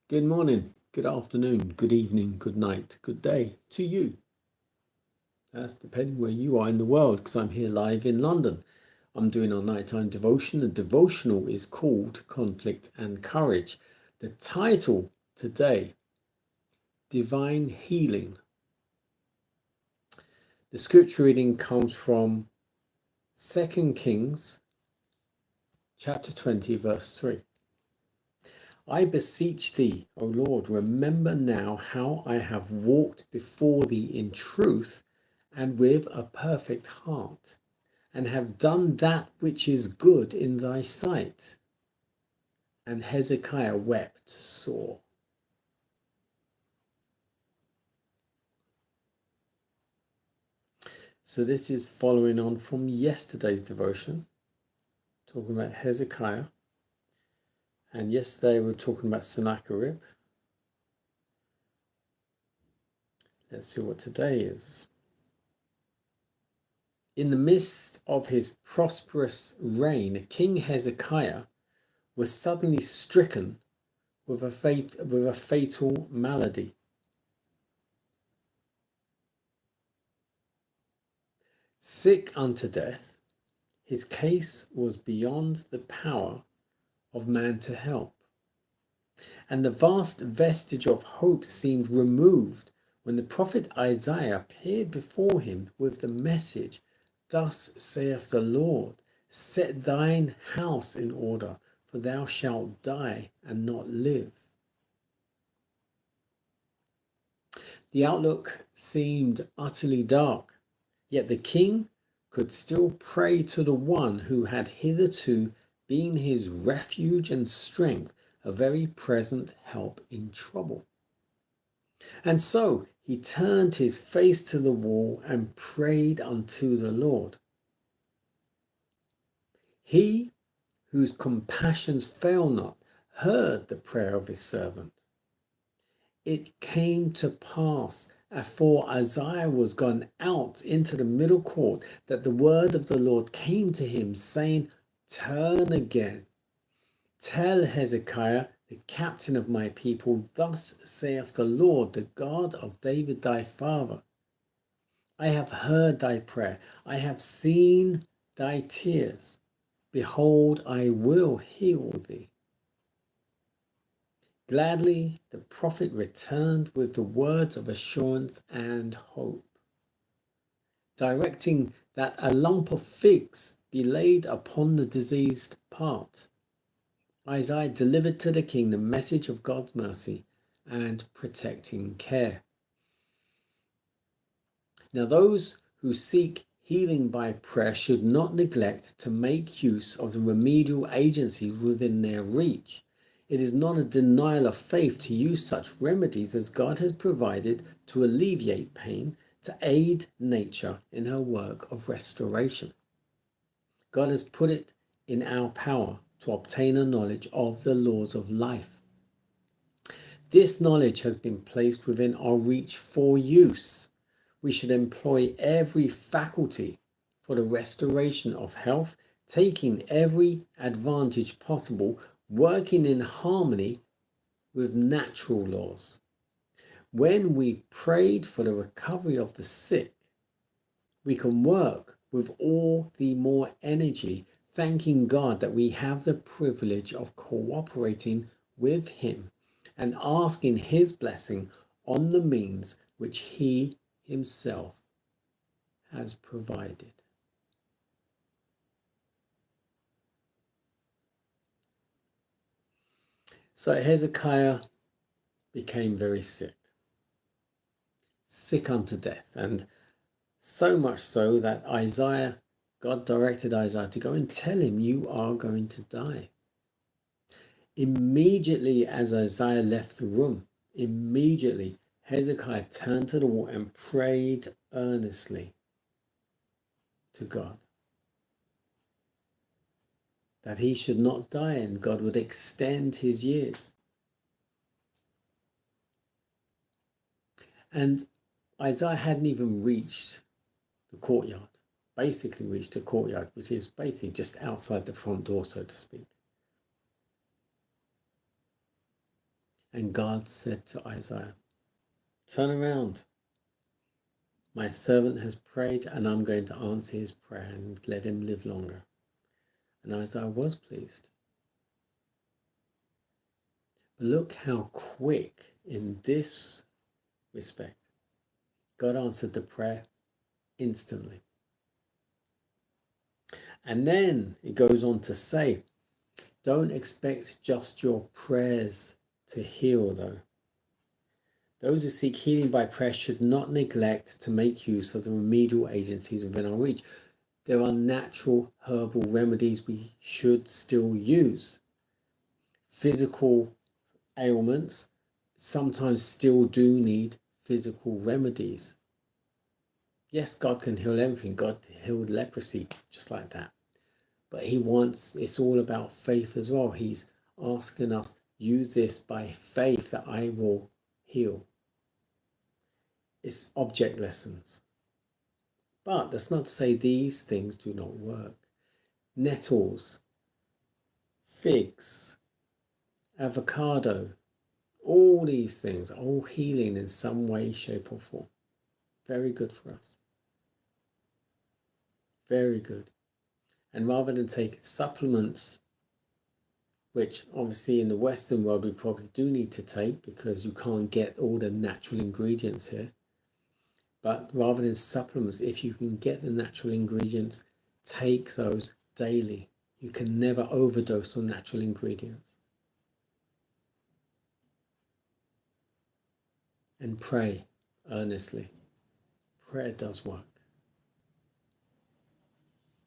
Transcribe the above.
Good morning, good afternoon, good evening, good night, good day to you. That's depending where you are in the world, because I'm here live in London. I'm doing our nighttime devotion. The devotional is called Conflict and Courage. The title today, Divine Healing. The scripture reading comes from 2 Kings chapter 20, verse 3. I beseech thee, O Lord, remember now how I have walked before thee in truth and with a perfect heart, and have done that which is good in thy sight. And Hezekiah wept sore. So this is following on from yesterday's devotion, talking about Hezekiah. And yesterday we were talking about Sennacherib. Let's see what today is. In the midst of his prosperous reign, King Hezekiah was suddenly stricken with a fatal malady. Sick unto death, his case was beyond the power of man to help, and the vast vestige of hope seemed removed when the prophet Isaiah appeared before him with the message, Thus saith the Lord, set thine house in order, for thou shalt die and not live. The outlook seemed utterly dark, yet the king could still pray to the one who had hitherto been his refuge and strength, a very present help in trouble. And so he turned his face to the wall and prayed unto the Lord. He whose compassions fail not heard the prayer of his servant. It came to pass, afore Isaiah was gone out into the middle court, that the word of the Lord came to him, saying, Turn again. Tell Hezekiah, the captain of my people, Thus saith the Lord, the God of David thy father, I have heard thy prayer, I have seen thy tears. Behold, I will heal thee. Gladly the prophet returned with the words of assurance and hope, directing that a lump of figs be laid upon the diseased part. Isaiah delivered to the king the message of God's mercy and protecting care. Now those who seek healing by prayer should not neglect to make use of the remedial agencies within their reach. It is not a denial of faith to use such remedies as God has provided to alleviate pain, to aid nature in her work of restoration. God has put it in our power to obtain a knowledge of the laws of life. This knowledge has been placed within our reach for use. We should employ every faculty for the restoration of health, taking every advantage possible, working in harmony with natural laws. When we've prayed for the recovery of the sick, we can work with all the more energy, thanking God that we have the privilege of cooperating with Him and asking His blessing on the means which He Himself has provided. So Hezekiah became very sick unto death, and so much so that God directed Isaiah to go and tell him, you are going to die. Immediately as Isaiah left the room, immediately Hezekiah turned to the wall and prayed earnestly to God that he should not die and God would extend his years. And Isaiah hadn't even reached the courtyard, basically reached the courtyard, which is basically just outside the front door, so to speak. And God said to Isaiah, turn around. My servant has prayed, and I'm going to answer his prayer and let him live longer. And Isaiah was pleased. But look how quick in this respect God answered the prayer instantly. And then it goes on to say, don't expect just your prayers to heal, though. Those who seek healing by prayer should not neglect to make use of the remedial agencies within our reach. There are natural herbal remedies we should still use. Physical ailments sometimes still do need physical remedies. Yes, God can heal everything. God healed leprosy just like that. But he wants, it's all about faith as well. He's asking us, use this by faith that I will heal. It's object lessons. But that's not to say these things do not work. Nettles, figs, avocado, all these things, all healing in some way, shape or form. Very good for us. Very good. And rather than take supplements, which obviously in the Western world we probably do need to take because you can't get all the natural ingredients here. But rather than supplements, if you can get the natural ingredients, take those daily. You can never overdose on natural ingredients. And pray earnestly. Prayer does work.